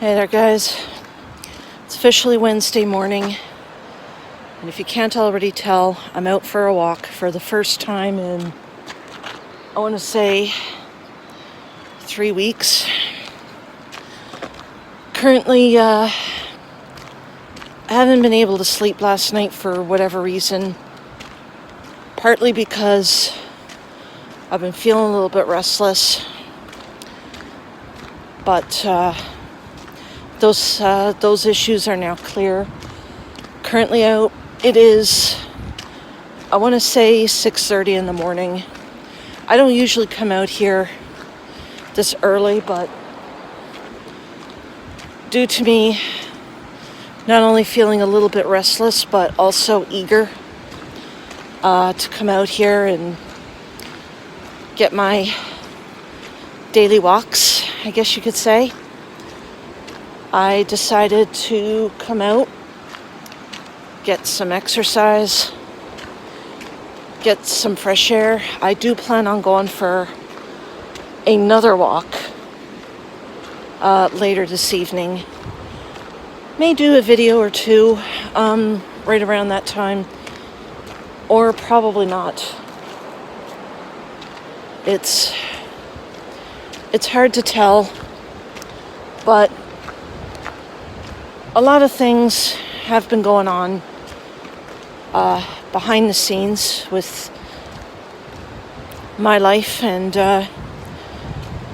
Hey there, guys. It's officially Wednesday morning, and if you can't already tell, I'm out for a walk for the first time in, I want to say, 3 weeks. Currently, I haven't been able to sleep last night for whatever reason, partly because I've been feeling a little bit restless, but those issues are now clear. Currently out, it is, I want to say 6:30 in the morning. I don't usually come out here this early, but due to me not only feeling a little bit restless, but also eager to come out here and get my daily walks, I guess you could say, I decided to come out, get some exercise, get some fresh air. I do plan on going for another walk later this evening. May do a video or two right around that time, or probably not. It's hard to tell, but a lot of things have been going on behind the scenes with my life, and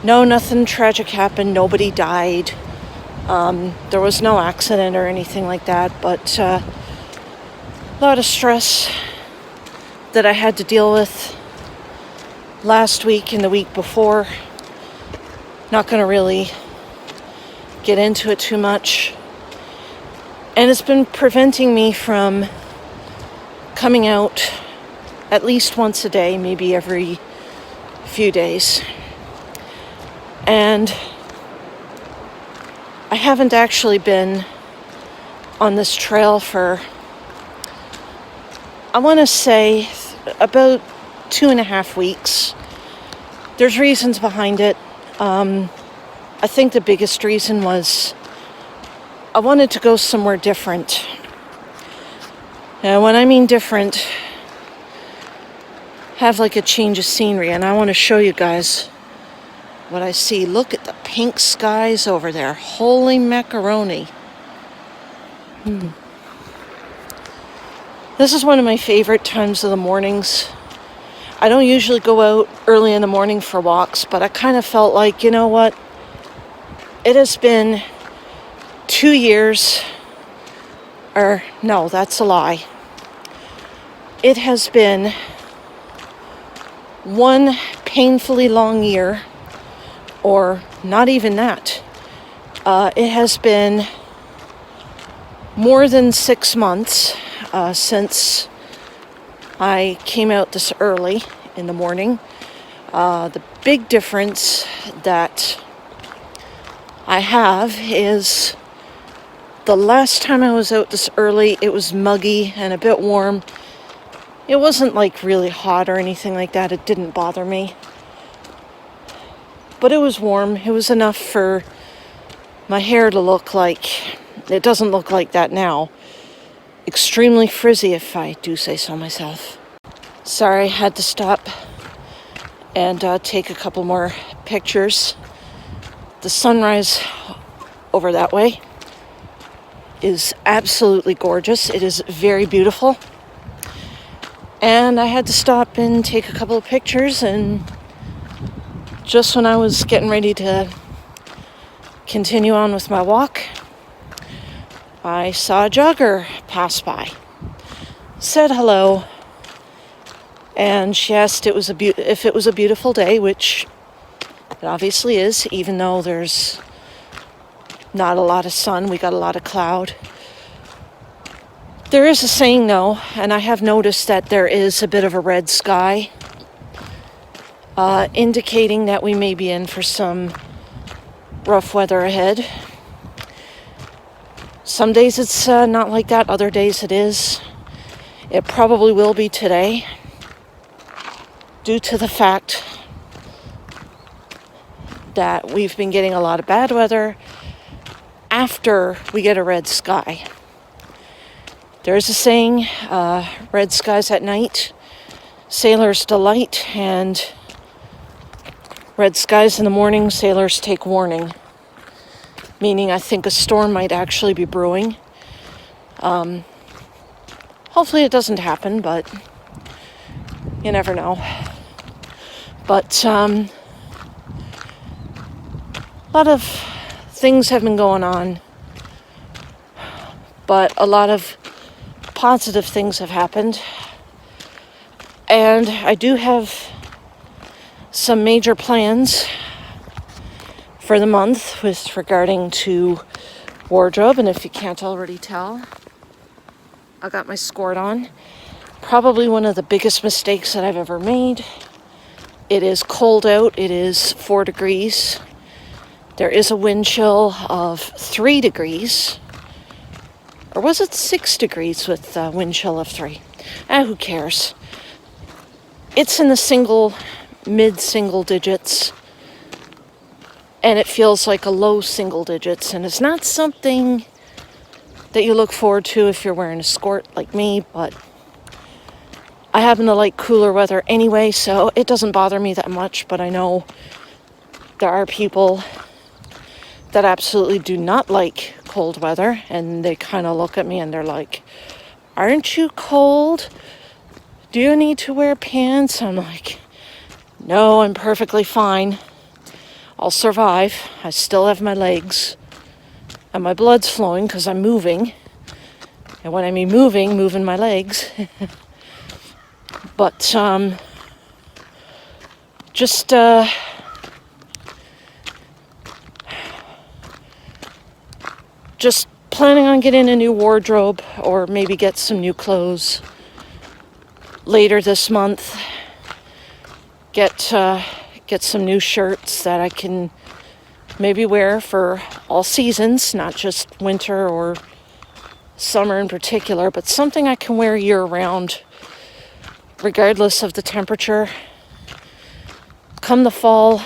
no, nothing tragic happened. Nobody died. There was no accident or anything like that, but a lot of stress that I had to deal with last week and the week before. Not going to really get into it too much. And it's been preventing me from coming out at least once a day, maybe every few days. And I haven't actually been on this trail for, I want to say, about 2.5 weeks. There's reasons behind it. I think the biggest reason was I wanted to go somewhere different. And when I mean different, have like a change of scenery. And I want to show you guys what I see. Look at the pink skies over there. Holy macaroni. This is one of my favorite times of the mornings. I don't usually go out early in the morning for walks, but I kind of felt like, you know what? It has been 2 years, or no, that's a lie. It has been one painfully long year, or not even that. It has been more than 6 months since I came out this early in the morning. The big difference that I have is the last time I was out this early, it was muggy and a bit warm. It wasn't like really hot or anything like that. It didn't bother me. But it was warm. It was enough for my hair to look like, it doesn't look like that now. Extremely frizzy, if I do say so myself. Sorry, I had to stop and take a couple more pictures. The sunrise over that way is absolutely gorgeous. It is very beautiful. And I had to stop and take a couple of pictures, and just when I was getting ready to continue on with my walk, I saw a jogger pass by. Said hello. And she asked if it was a beautiful day, which it obviously is, even though there's not a lot of sun. We got a lot of cloud. There is a saying, though, and I have noticed that there is a bit of a red sky, indicating that we may be in for some rough weather ahead. Some days it's not like that. Other days it is. It probably will be today, due to the fact that we've been getting a lot of bad weather after we get a red sky. There's a saying, red skies at night, sailors delight, and red skies in the morning, sailors take warning. Meaning I think a storm might actually be brewing. Hopefully it doesn't happen, but you never know. But a lot of things have been going on, but a lot of positive things have happened. And I do have some major plans for the month with regarding to wardrobe. And if you can't already tell, I got my skirt on. Probably one of the biggest mistakes that I've ever made. It is cold out. It is 4 degrees. There is a wind chill of 3 degrees. Or was it 6 degrees with a wind chill of 3? Who cares? It's in the mid-single digits. And it feels like a low single digits. And it's not something that you look forward to if you're wearing a skirt like me. But I happen to like cooler weather anyway, so it doesn't bother me that much. But I know there are people that absolutely do not like cold weather, and they kind of look at me and they're like, aren't you cold? Do you need to wear pants? I'm like, no, I'm perfectly fine. I'll survive. I still have my legs and my blood's flowing because I'm moving. And when I mean moving my legs. But just planning on getting a new wardrobe, or maybe get some new clothes later this month. Get some new shirts that I can maybe wear for all seasons, not just winter or summer in particular, but something I can wear year round, regardless of the temperature. Come the fall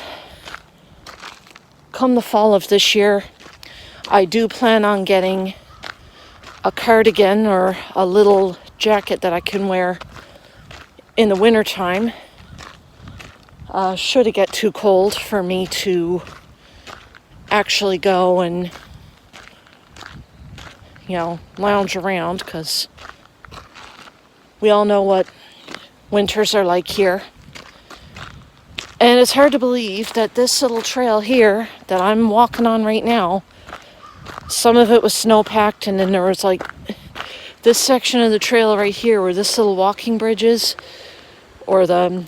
of this year, I do plan on getting a cardigan or a little jacket that I can wear in the wintertime. Should it get too cold for me to actually go and, lounge around, because we all know what winters are like here. And it's hard to believe that this little trail here that I'm walking on right now, some of it was snow-packed, and then there was like this section of the trail right here where this little walking bridge is, or the,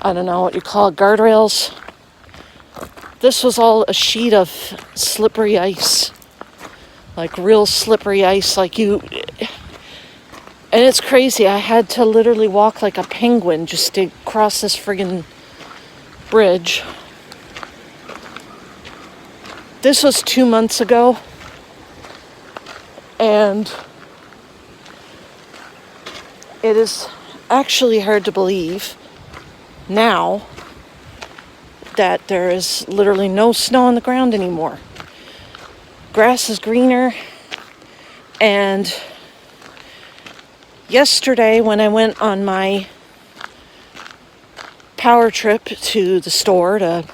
I don't know what you call it, guardrails. This was all a sheet of slippery ice, like real slippery ice, and it's crazy. I had to literally walk like a penguin just to cross this friggin' bridge. This was 2 months ago, and it is actually hard to believe now that there is literally no snow on the ground anymore. Grass is greener, and yesterday when I went on my power trip to the store to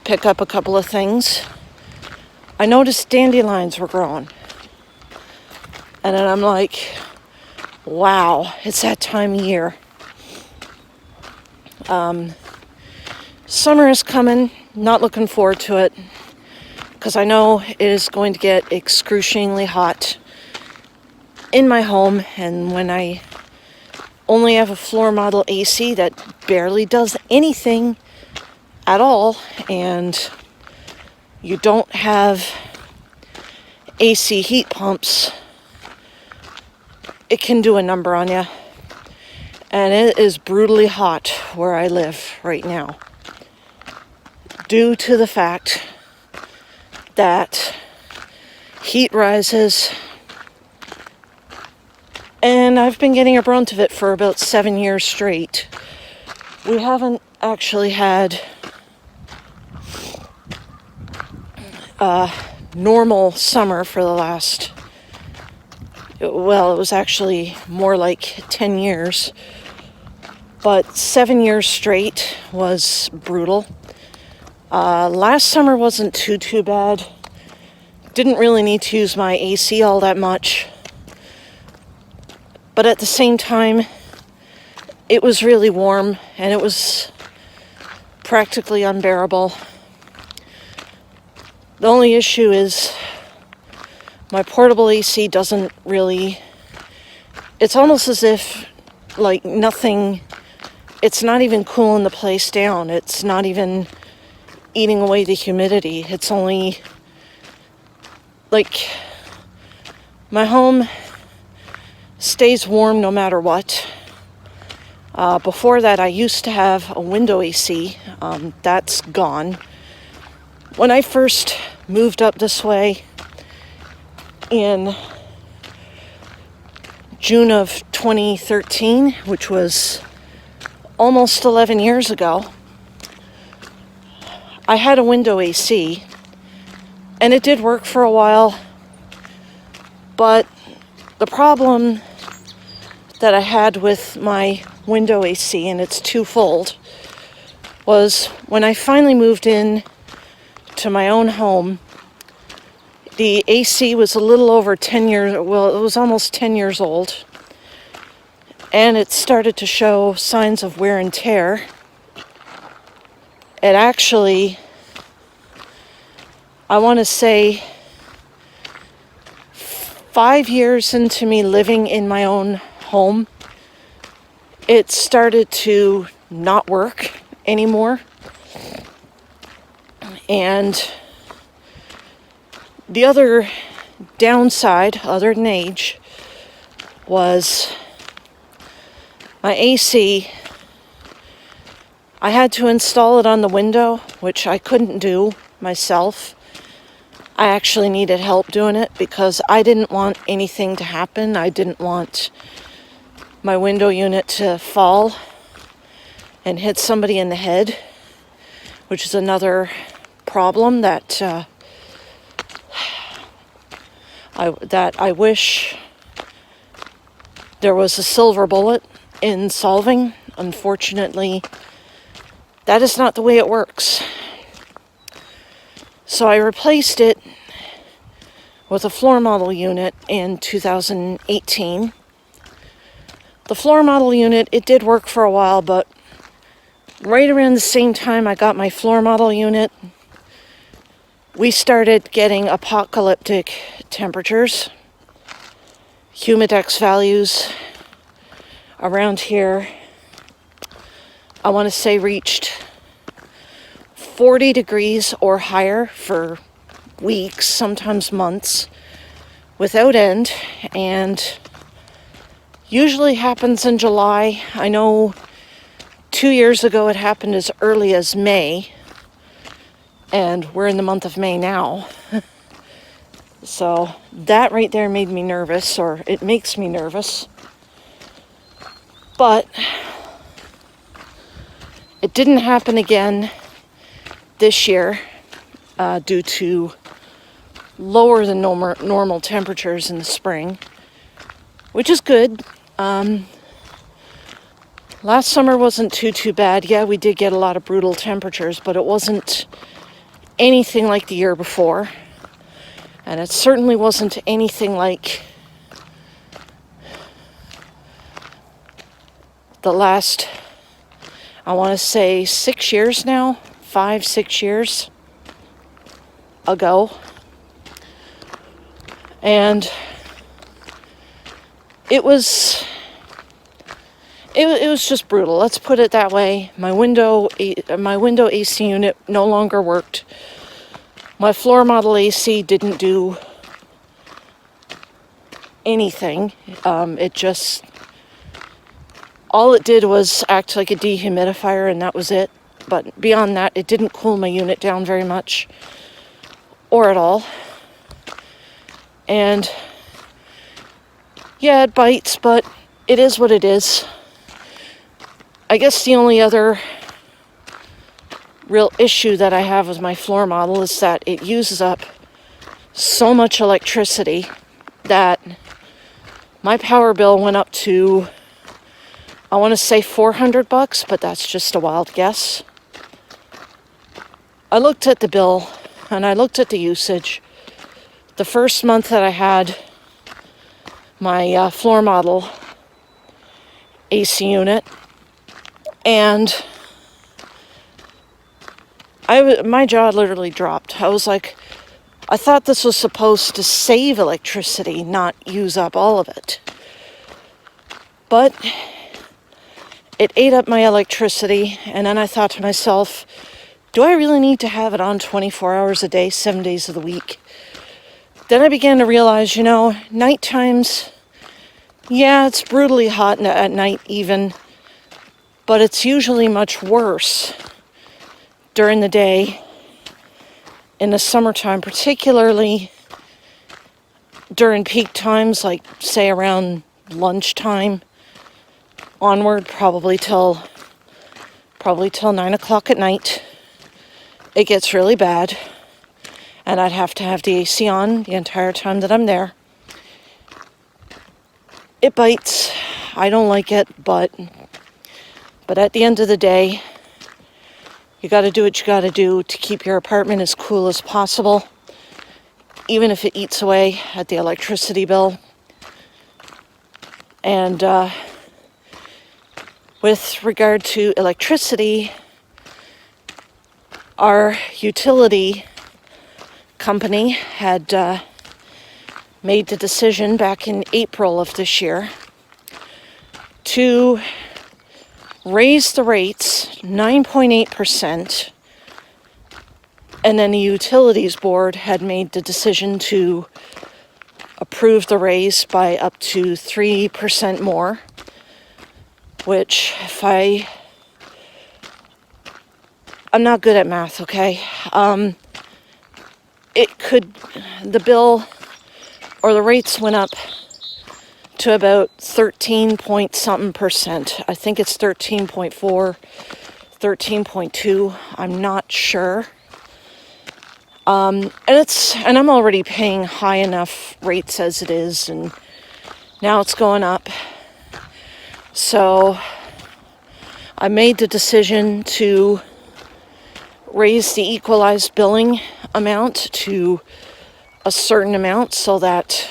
pick up a couple of things, I noticed dandelions were growing. And then I'm like, wow, it's that time of year. Summer is coming, not looking forward to it, because I know it is going to get excruciatingly hot in my home, and when I only have a floor model AC that barely does anything at all, and you don't have AC heat pumps, it can do a number on you. And it is brutally hot where I live right now, due to the fact that heat rises, and I've been getting a brunt of it for about 7 years straight. We haven't actually had normal summer for the last, well, it was actually more like 10 years, but 7 years straight was brutal. Last summer wasn't too bad. Didn't really need to use my AC all that much. But at the same time, it was really warm and it was practically unbearable. The only issue is my portable AC doesn't really, it's almost as if like nothing, it's not even cooling the place down. It's not even eating away the humidity. It's only like my home stays warm no matter what. Before that, I used to have a window AC. That's gone. When I first moved up this way in June of 2013, which was almost 11 years ago, I had a window AC, and it did work for a while, but the problem that I had with my window AC, and it's twofold, was when I finally moved in to my own home, the AC was a little over 10 years, well, it was almost 10 years old, and it started to show signs of wear and tear. It actually, I want to say 5 years into me living in my own home, it started to not work anymore. And the other downside, other than age, was my AC. I had to install it on the window, which I couldn't do myself. I actually needed help doing it because I didn't want anything to happen. I didn't want my window unit to fall and hit somebody in the head, which is another problem that I wish there was a silver bullet in solving. Unfortunately, that is not the way it works. So I replaced it with a floor model unit in 2018. The floor model unit, it did work for a while, but right around the same time I got my floor model unit, we started getting apocalyptic temperatures. Humidex values around here, I want to say, reached 40 degrees or higher for weeks, sometimes months, without end, and usually happens in July. I know 2 years ago it happened as early as May, and we're in the month of May now. So that right there made me nervous, or it makes me nervous. But it didn't happen again this year due to lower than normal temperatures in the spring, which is good. Last summer wasn't too bad. Yeah, we did get a lot of brutal temperatures, but it wasn't anything like the year before. And it certainly wasn't anything like the last, I want to say 6 years now, 5-6 years ago. And it was just brutal. Let's put it that way. My window AC unit no longer worked. My floor model AC didn't do anything. All it did was act like a dehumidifier, and that was it. But beyond that, it didn't cool my unit down very much, or at all. And yeah, it bites, but it is what it is. I guess the only other real issue that I have with my floor model is that it uses up so much electricity that my power bill went up to, I want to say $400, but that's just a wild guess. I looked at the bill and I looked at the usage. The first month that I had my floor model AC unit, and my jaw literally dropped. I was like, I thought this was supposed to save electricity, not use up all of it. But it ate up my electricity, and then I thought to myself, do I really need to have it on 24 hours a day, 7 days of the week? Then I began to realize, night times, yeah, it's brutally hot at night even, but it's usually much worse during the day in the summertime, particularly during peak times, like say around lunchtime onward, probably till 9 o'clock at night. It gets really bad, and I'd have to have the AC on the entire time that I'm there. It bites. I don't like it, but at the end of the day, you got to do what you got to do to keep your apartment as cool as possible, even if it eats away at the electricity bill. And with regard to electricity, our utility company had made the decision back in April of this year to raise the rates 9.8%, and then the utilities board had made the decision to approve the raise by up to 3% more, which I'm not good at math, okay? The bill or the rates went up to about 13 point something percent. I think it's 13.4, 13.2. I'm not sure. And I'm already paying high enough rates as it is, and now it's going up. So I made the decision to raise the equalized billing amount to a certain amount so that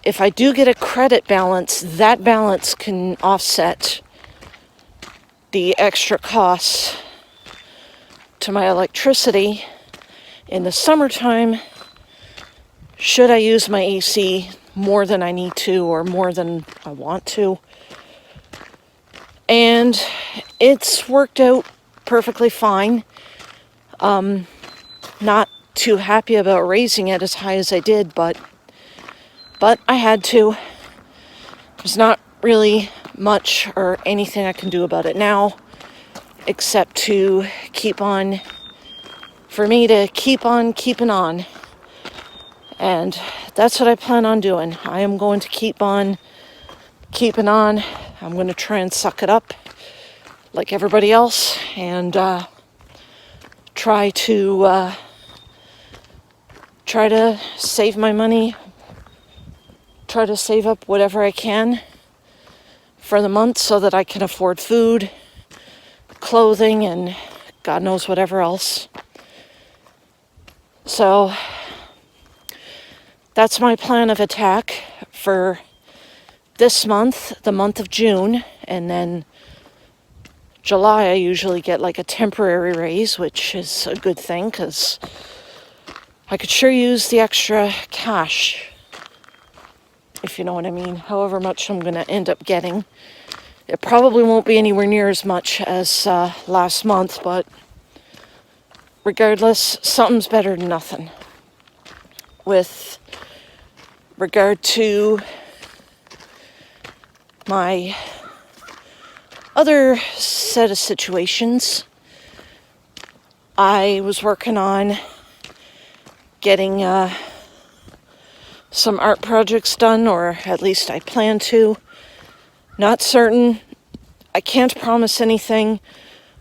if I do get a credit balance, that balance can offset the extra costs to my electricity in the summertime should I use my AC more than I need to or more than I want to. And it's worked out perfectly fine. Not too happy about raising it as high as I did, but I had to. There's not really much or anything I can do about it now, except to keep on keeping on. And that's what I plan on doing. I am going to keep on keeping on. I'm going to try and suck it up like everybody else, and try to save my money, try to save up whatever I can for the month so that I can afford food, clothing, and God knows whatever else. So that's my plan of attack for this month, the month of June, and then July I usually get like a temporary raise, which is a good thing because I could sure use the extra cash, if you know what I mean. However much I'm going to end up getting. It probably won't be anywhere near as much as last month, but regardless, something's better than nothing. With regard to my other set of situations, I was working on getting some art projects done, or at least I plan to. Not certain. I can't promise anything.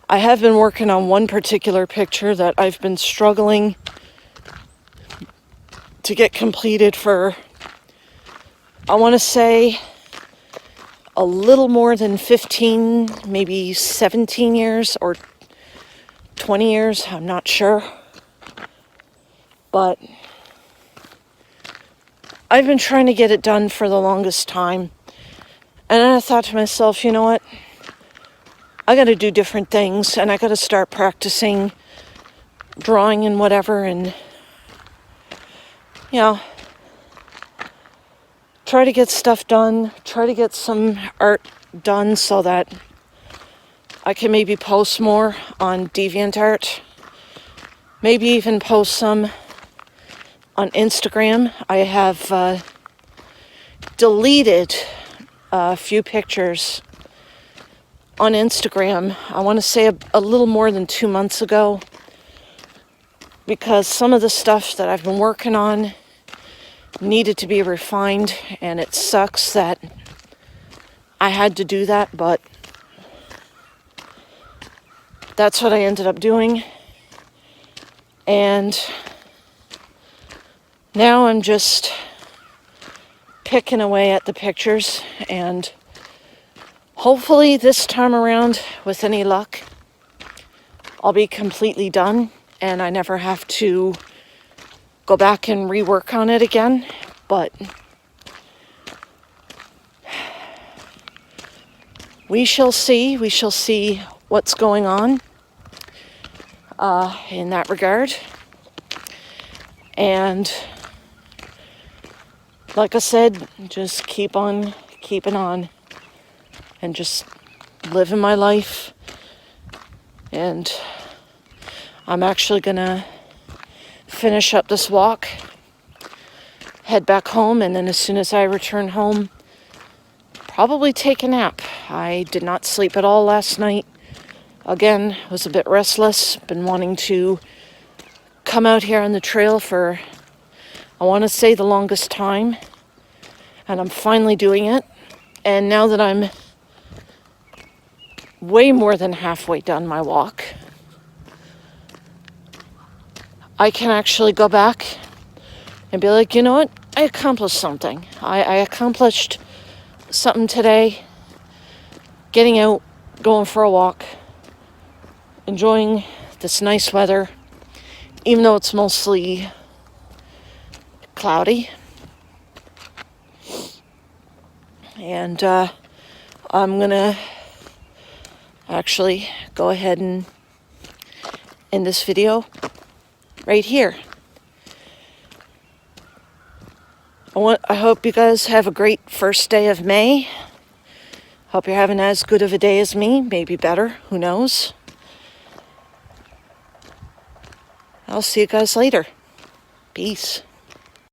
I have been working on one particular picture that I've been struggling to get completed for, I want to say, a little more than 15, maybe 17 years or 20 years. I'm not sure. But I've been trying to get it done for the longest time. And then I thought to myself, you know what? I got to do different things, and I got to start practicing drawing and whatever, and, you know, try to get stuff done, try to get some art done so that I can maybe post more on DeviantArt. Maybe even post some on Instagram. I have deleted a few pictures on Instagram, I want to say a little more than 2 months ago, because some of the stuff that I've been working on needed to be refined, and it sucks that I had to do that, but that's what I ended up doing. And now I'm just picking away at the pictures, and hopefully this time around, with any luck, I'll be completely done and I never have to go back and rework on it again. But we shall see. We shall see what's going on in that regard. And like I said, just keep on keeping on and just living my life. And I'm actually gonna finish up this walk, head back home, and then as soon as I return home, probably take a nap. I did not sleep at all last night. Again, was a bit restless. Been wanting to come out here on the trail for, I want to say, the longest time. And I'm finally doing it. And now that I'm way more than halfway done my walk, I can actually go back and be like, you know what? I accomplished something. I accomplished something today. Getting out, going for a walk, enjoying this nice weather, even though it's mostly cloudy. And I'm gonna actually go ahead and end this video right here. I hope you guys have a great first day of May. Hope you're having as good of a day as me, maybe better, who knows. I'll see you guys later. Peace.